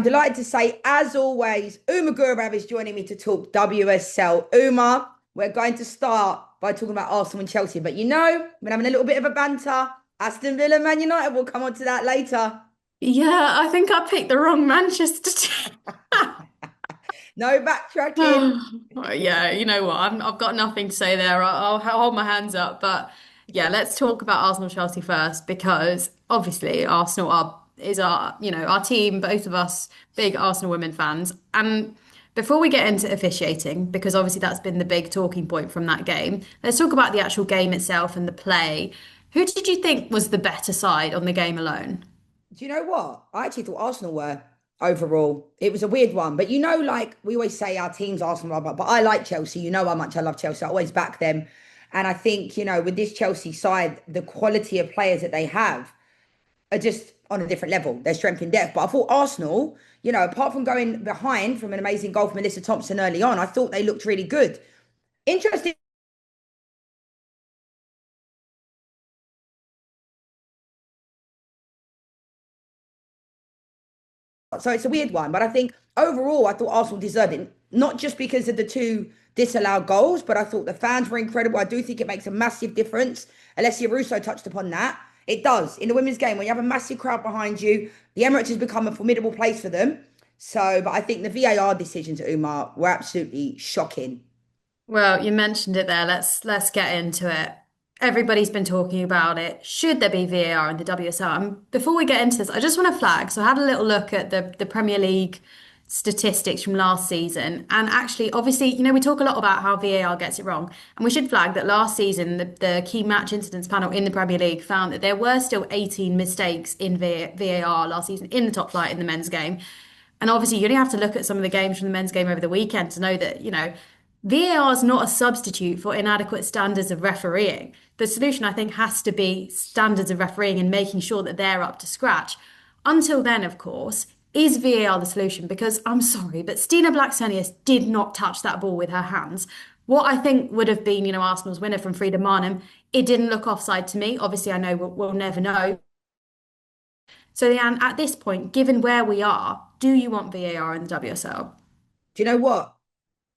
I'm delighted to say, as always, Gurav is joining me to talk WSL. We're going to start by talking about Arsenal and Chelsea, but we're having a little bit of a banter. Aston Villa, Man United, we'll come on to that later. Yeah, I think I picked the wrong Manchester team. No backtracking. Oh, yeah, you know what? I've got nothing to say there. I'll hold my hands up. But yeah, let's talk about Arsenal Chelsea first because obviously is our team. Both of us big Arsenal women fans. And before we get into officiating, because obviously that's been the big talking point from that game, let's talk about the actual game itself and the play. Who did you think was the better side on the game alone? Do you know what? I actually thought Arsenal were overall. It was a weird one, but like we always say, our team's Arsenal, but I like Chelsea. You know how much I love Chelsea. I always back them. And I think, with this Chelsea side, the quality of players that they have are just on a different level. Their strength in depth. But I thought Arsenal, apart from going behind from an amazing goal from Melissa Thompson early on, I thought they looked really good. Interesting. So it's a weird one. But I think overall, I thought Arsenal deserved it. Not just because of the two disallowed goals, but I thought the fans were incredible. I do think it makes a massive difference. Alessia Russo touched upon that. It does. In the women's game, when you have a massive crowd behind you, the Emirates has become a formidable place for them. So, but I think the VAR decisions, Umar, were absolutely shocking. Well, you mentioned it there. Let's get into it. Everybody's been talking about it. Should there be VAR in the WSL? And before we get into this, I just want to flag. So I had a little look at the Premier League statistics from last season. And actually, obviously, we talk a lot about how VAR gets it wrong. And we should flag that last season, the key match incidents panel in the Premier League found that there were still 18 mistakes in VAR last season in the top flight in the men's game. And obviously, you only have to look at some of the games from the men's game over the weekend to know that, VAR is not a substitute for inadequate standards of refereeing. The solution, I think, has to be standards of refereeing and making sure that they're up to scratch. Until then, of course, is VAR the solution? Because I'm sorry, but Stina Blackstenius did not touch that ball with her hands. What I think would have been, Arsenal's winner from Frida Marnham, it didn't look offside to me. Obviously, I know we'll never know. So, Leanne, at this point, given where we are, do you want VAR in the WSL? Do you know what?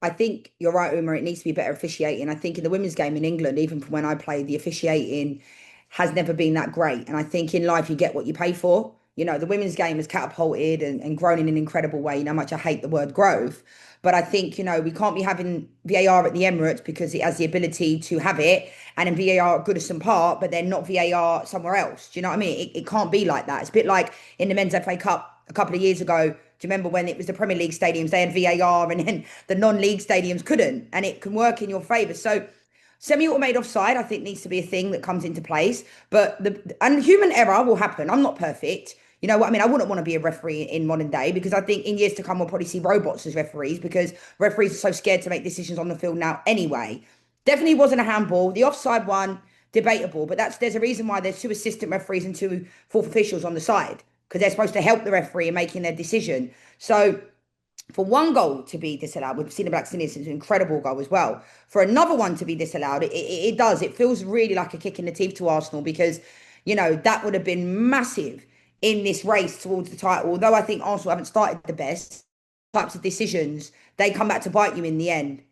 I think you're right, Umar. It needs to be better officiating. I think in the women's game in England, even from when I played, the officiating has never been that great. And I think in life, you get what you pay for. The women's game has catapulted and grown in an incredible way. You know how much I hate the word growth. But I think, we can't be having VAR at the Emirates because it has the ability to have it, and then VAR at Goodison Park, but then not VAR somewhere else. Do you know what I mean? It can't be like that. It's a bit like in the men's FA Cup a couple of years ago. Do you remember when it was the Premier League stadiums, they had VAR and then the non-league stadiums couldn't, and it can work in your favour. So semi-automated offside, I think, needs to be a thing that comes into place. But and human error will happen. I'm not perfect. You know what I mean? I wouldn't want to be a referee in modern day because I think in years to come we'll probably see robots as referees because referees are so scared to make decisions on the field now anyway. Definitely wasn't a handball. The offside one, debatable, but there's a reason why there's two assistant referees and two fourth officials on the side because they're supposed to help the referee in making their decision. So for one goal to be disallowed, we've seen the Black Stenius, it's an incredible goal as well. For another one to be disallowed, it does. It feels really like a kick in the teeth to Arsenal because, that would have been massive in this race towards the title. Although I think Arsenal haven't started the best types of decisions, they come back to bite you in the end.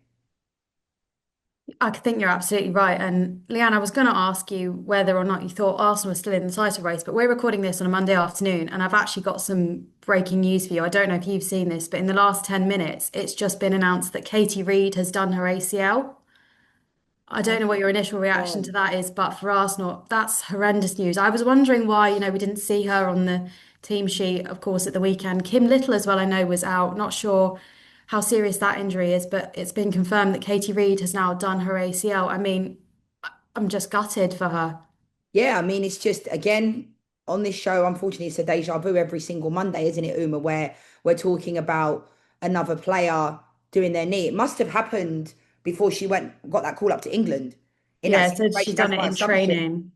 I think you're absolutely right. And Leanne, I was going to ask you whether or not you thought Arsenal was still in the title race, but we're recording this on a Monday afternoon, and I've actually got some breaking news for you. I don't know if you've seen this, but in the last 10 minutes, it's just been announced that Katie Reid has done her ACL. I don't know what your initial reaction to Oh. that is, but for Arsenal, that's horrendous news. I was wondering why, we didn't see her on the team sheet, of course, at the weekend. Kim Little as well, I know, was out. Not sure how serious that injury is, but it's been confirmed that Katie Reid has now done her ACL. I mean, I'm just gutted for her. Yeah, I mean, it's just, again, on this show, unfortunately, it's a deja vu every single Monday, isn't it, Uma, where we're talking about another player doing their knee. It must have happened before she got that call up to England in that Yeah, so she situation. done That's it my in assumption. training.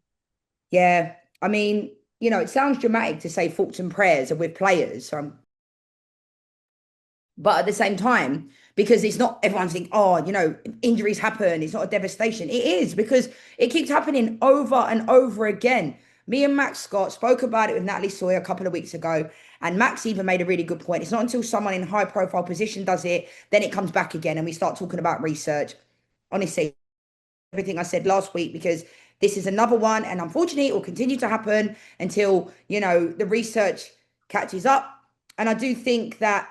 Yeah. I mean, it sounds dramatic to say thoughts and prayers are with players. But at the same time, because it's not everyone's thinking, oh, injuries happen. It's not a devastation. It is because it keeps happening over and over again. Me and Max Scott spoke about it with Natalie Sawyer a couple of weeks ago, and Max even made a really good point. It's not until someone in high profile position does it, then it comes back again, and we start talking about research. Honestly, everything I said last week, because this is another one, and unfortunately, it will continue to happen until the research catches up. And I do think that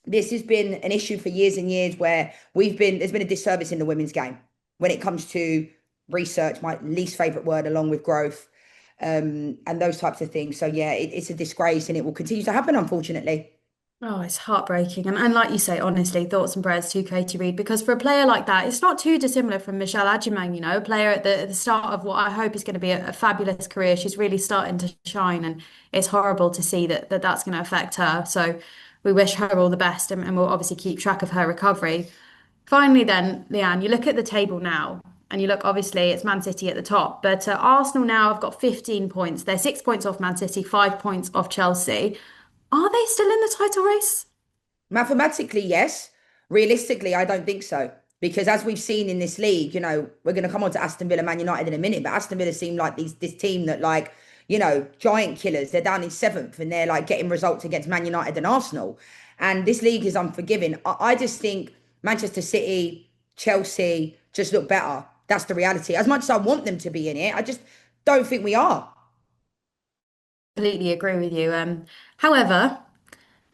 this has been an issue for years and years where there's been a disservice in the women's game when it comes to research, my least favorite word, along with growth, and those types of things. So yeah, it's a disgrace, and it will continue to happen, unfortunately. Oh, it's heartbreaking. And like you say, honestly, thoughts and prayers to Katie Reid, because for a player like that, it's not too dissimilar from Michelle Adjumang, a player at the start of what I hope is going to be a fabulous career. She's really starting to shine, and it's horrible to see that's going to affect her. So we wish her all the best, and we'll obviously keep track of her recovery. Finally, then, Leanne, you look at the table now, and you look, obviously, it's Man City at the top, but Arsenal now have got 15 points. They're 6 points off Man City, 5 points off Chelsea. Are they still in the title race? Mathematically, yes. Realistically, I don't think so. Because as we've seen in this league, we're going to come on to Aston Villa, Man United in a minute, but Aston Villa seem like this team that, like, giant killers. They're down in seventh, and they're like getting results against Man United and Arsenal. And this league is unforgiving. I just think Manchester City, Chelsea just look better. That's the reality. As much as I want them to be in it, I just don't think we are. Completely agree with you. However,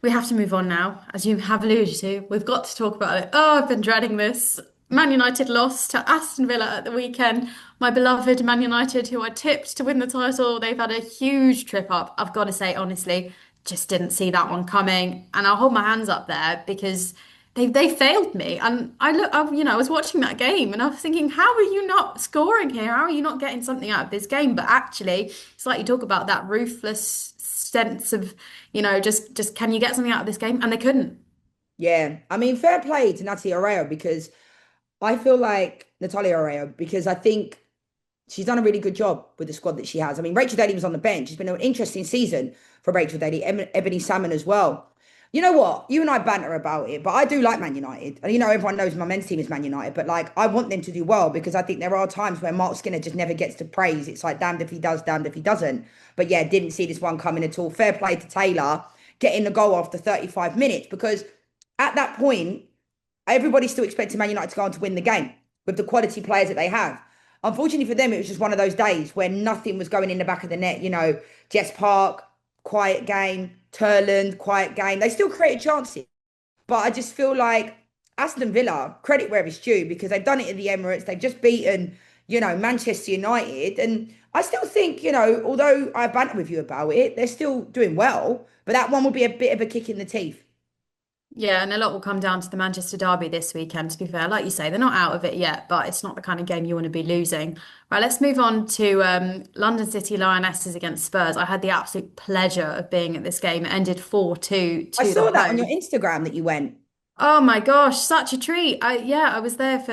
we have to move on now, as you have alluded to. We've got to talk about it. Oh, I've been dreading this. Man United lost to Aston Villa at the weekend. My beloved Man United, who I tipped to win the title, they've had a huge trip up. I've got to say, honestly, just didn't see that one coming. And I'll hold my hands up there because they failed me. And I was watching that game and I was thinking, how are you not scoring here? How are you not getting something out of this game? But actually, it's like you talk about that ruthless sense of, just can you get something out of this game? And they couldn't. Yeah. I mean, fair play to Natalia Araya, because I feel like Natalia Araya, because I think she's done a really good job with the squad that she has. I mean, Rachel Daly was on the bench. It's been an interesting season for Rachel Daly, Ebony Salmon as well. You know what? You and I banter about it, but I do like Man United. And everyone knows my men's team is Man United, but like I want them to do well, because I think there are times where Mark Skinner just never gets to praise. It's like damned if he does, damned if he doesn't. But yeah, didn't see this one coming at all. Fair play to Taylor getting the goal after 35 minutes, because at that point, everybody still expected Man United to go on to win the game with the quality players that they have. Unfortunately for them, it was just one of those days where nothing was going in the back of the net. Jess Park, quiet game. Turland, quiet game. They still created chances. But I just feel like Aston Villa, credit where it's due, because they've done it in the Emirates. They've just beaten, Manchester United. And I still think, although I banter with you about it, they're still doing well. But that one will be a bit of a kick in the teeth. Yeah, and a lot will come down to the Manchester Derby this weekend, to be fair. Like you say, they're not out of it yet, but it's not the kind of game you want to be losing. Right, let's move on to London City Lionesses against Spurs. I had the absolute pleasure of being at this game. It ended 4-2 I to the saw that on your home. Instagram that you went. Oh my gosh, such a treat. I was there for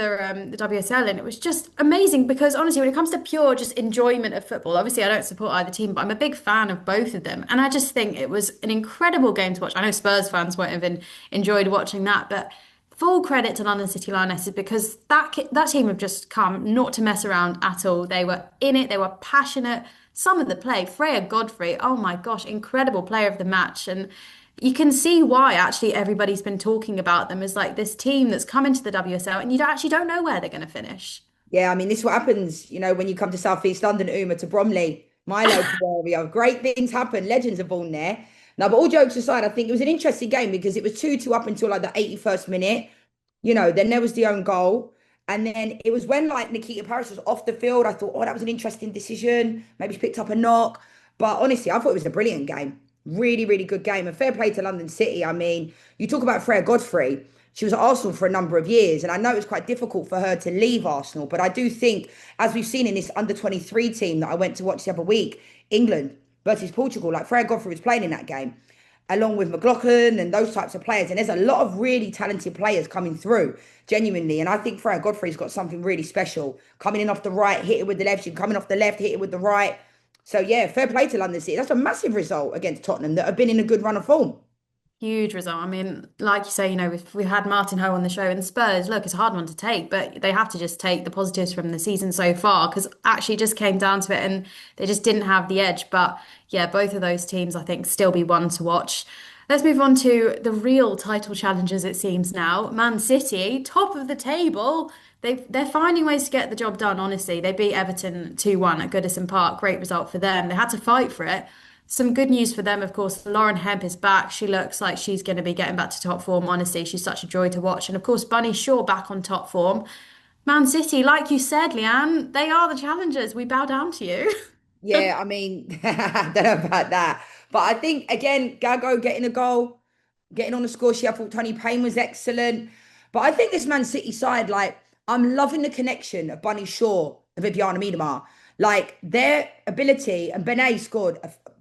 the WSL and it was just amazing because honestly, when it comes to pure just enjoyment of football, obviously I don't support either team, but I'm a big fan of both of them. And I just think it was an incredible game to watch. I know Spurs fans won't have enjoyed watching that, but full credit to London City Lionesses because that team have just come not to mess around at all. They were in it, they were passionate. Some of the play, Freya Godfrey, oh my gosh, incredible player of the match. And you can see why actually everybody's been talking about them as like this team that's come into the WSL and you actually don't know where they're going to finish. Yeah, I mean, this is what happens, when you come to South East London, Uma, to Bromley, my local area. Great things happen. Legends are born there. Now, but all jokes aside, I think it was an interesting game because it was 2-2 up until like the 81st minute. Then there was the own goal. And then it was when like Nikita Paris was off the field. I thought, oh, that was an interesting decision. Maybe she picked up a knock. But honestly, I thought it was a brilliant game. Really, really good game. And fair play to London City. I mean, you talk about Freya Godfrey. She was at Arsenal for a number of years. And I know it was quite difficult for her to leave Arsenal. But I do think, as we've seen in this under 23 team that I went to watch the other week, England versus Portugal, like Freya Godfrey was playing in that game along with McLaughlin and those types of players. And there's a lot of really talented players coming through, genuinely. And I think Freya Godfrey's got something really special. Coming in off the right, hit it with the left. She's coming off the left, hit it with the right. So, yeah, fair play to London City. That's a massive result against Tottenham that have been in a good run of form. Huge result. I mean, like you say, we've had Martin Ho on the show, and Spurs, look, it's a hard one to take, but they have to just take the positives from the season so far because actually it just came down to it and they just didn't have the edge. But yeah, both of those teams, I think, still be one to watch. Let's move on to the real title challenges, it seems now. Man City, top of the table. They're finding ways to get the job done, honestly. They beat Everton 2-1 at Goodison Park. Great result for them. They had to fight for it. Some good news for them, of course. Lauren Hemp is back. She looks like she's going to be getting back to top form. Honestly, she's such a joy to watch. And of course, Bunny Shaw back on top form. Man City, like you said, Leanne, they are the challengers. We bow down to you. Yeah, I mean, I don't know about that. But I think, again, Gago getting a goal, getting on the score sheet. I thought Tony Payne was excellent. But I think this Man City side, like, I'm loving the connection of Bunny Shaw and Viviana Miedema. Like, their ability, and Benet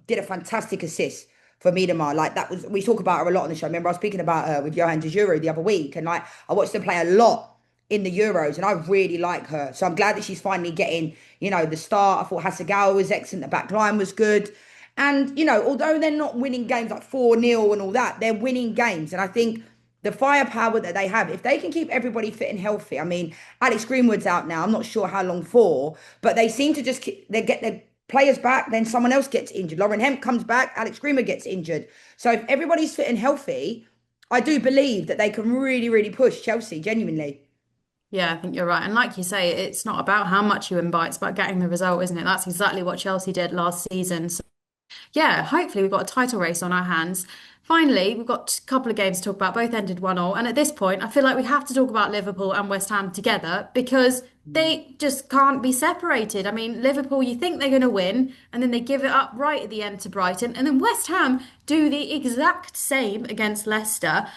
did a fantastic assist for Miedema. Like, that was, we talk about her a lot on the show. Remember, I was speaking about her with Johan de Juro the other week. And, like, I watched her play a lot in the Euros, and I really like her. So I'm glad that she's finally getting, the start. I thought Hasegawa was excellent. The back line was good. And, although they're not winning games like 4-0 and all that, they're winning games. And I think the firepower that they have, if they can keep everybody fit and healthy, I mean, Alex Greenwood's out now. I'm not sure how long for, but they seem to just they get their players back, then someone else gets injured. Lauren Hemp comes back, Alex Greenwood gets injured. So if everybody's fit and healthy, I do believe that they can really, really push Chelsea, genuinely. Yeah, I think you're right. And like you say, it's not about how much you invite, it's about getting the result, isn't it? That's exactly what Chelsea did last season. So yeah, hopefully we've got a title race on our hands. Finally, we've got a couple of games to talk about. Both ended 1-0. And at this point, I feel like we have to talk about Liverpool and West Ham together because they just can't be separated. I mean, Liverpool, you think they're going to win, and then they give it up right at the end to Brighton. And then West Ham do the exact same against Leicester.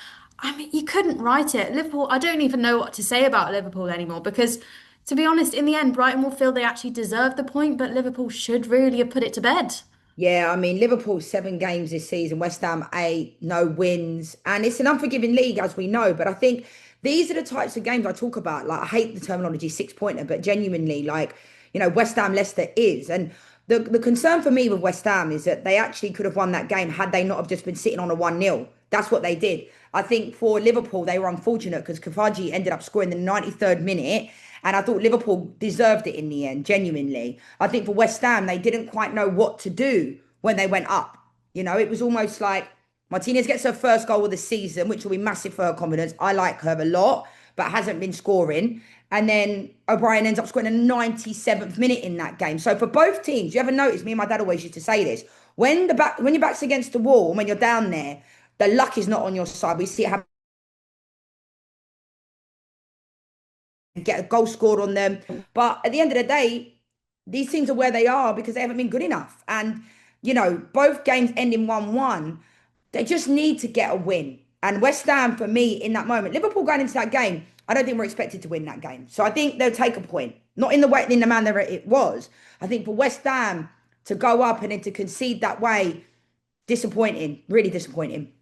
I mean, you couldn't write it. Liverpool, I don't even know what to say about Liverpool anymore because, to be honest, in the end, Brighton will feel they actually deserve the point, but Liverpool should really have put it to bed. Yeah, I mean, Liverpool 7 games this season, West Ham 8, no wins. And it's an unforgiving league, as we know. But I think these are the types of games I talk about. Like, I hate the terminology 6 pointer, but genuinely, like, West Ham Leicester is. And the concern for me with West Ham is that they actually could have won that game had they not have just been sitting on a 1-0. That's what they did. I think for Liverpool, they were unfortunate because Kafaji ended up scoring the 93rd minute. And I thought Liverpool deserved it in the end, genuinely. I think for West Ham, they didn't quite know what to do when they went up. It was almost like Martinez gets her first goal of the season, which will be massive for her confidence. I like her a lot, but hasn't been scoring. And then O'Brien ends up scoring a 97th minute in that game. So for both teams, you ever notice, me and my dad always used to say this, when your back's against the wall and when you're down there, the luck is not on your side. We see it happen, get a goal scored on them. But at the end of the day, these teams are where they are because they haven't been good enough. And, both games ending 1-1, they just need to get a win. And West Ham, for me, in that moment, Liverpool going into that game, I don't think we're expected to win that game. So I think they'll take a point. Not in the way, in the manner it was. I think for West Ham to go up and then to concede that way, disappointing, really disappointing.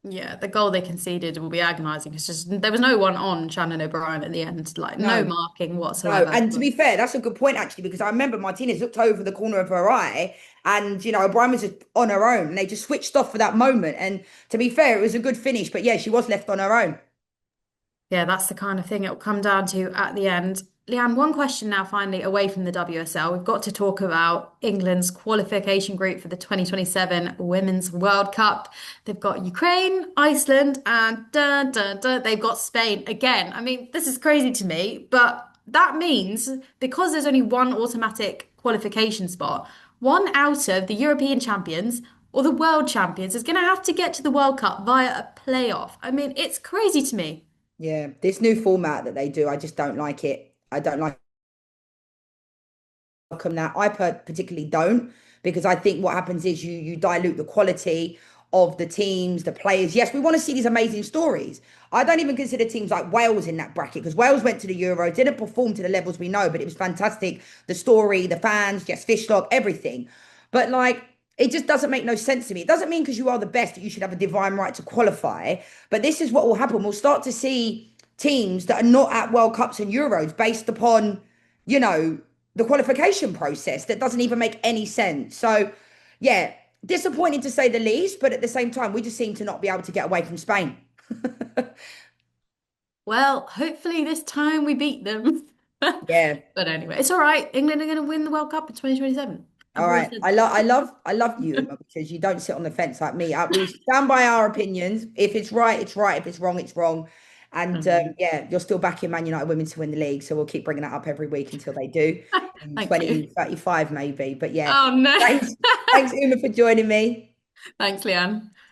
Yeah, the goal they conceded will be agonising. It's just there was no one on Shannon O'Brien at the end, like no No. marking No, whatsoever. and to be fair, that's a good point actually, because I remember Martinez looked over the corner of her eye and, O'Brien was just on her own and they just switched off for that moment. And to be fair, it was a good finish, but yeah, she was left on her own. Yeah, that's the kind of thing it'll come down to at the end. Leanne, one question now finally away from the WSL. We've got to talk about England's qualification group for the 2027 Women's World Cup. They've got Ukraine, Iceland, and they've got Spain again. I mean, this is crazy to me, but that means because there's only one automatic qualification spot, one out of the European champions or the world champions is going to have to get to the World Cup via a playoff. I mean, it's crazy to me. Yeah, this new format that they do, I just don't like it. I don't like welcome that. Particularly don't, because I think what happens is you dilute the quality of the teams, the players. Yes, we want to see these amazing stories. I don't even consider teams like Wales in that bracket because Wales went to the Euro, didn't perform to the levels we know, but it was fantastic. The story, the fans, Jess Fishlock, everything. But like, it just doesn't make no sense to me. It doesn't mean because you are the best that you should have a divine right to qualify. But this is what will happen. We'll start to see teams that are not at World Cups and Euros based upon, you know, the qualification process that doesn't even make any sense. So, yeah, disappointing to say the least, but at the same time, we just seem to not be able to get away from Spain. Well, hopefully this time we beat them. Yeah. But anyway, it's all right. England are going to win the World Cup in 2027. I've All always right. said I love you, Uma, because you don't sit on the fence like me. We stand by our opinions. If it's right, it's right. If it's wrong, it's wrong. And that. yeah, you're still backing Man United women to win the league. So we'll keep bringing that up every week until they do in Thank you. 2035, maybe. But yeah, Oh no. thanks. Thanks, Uma, for joining me. Thanks, Leanne.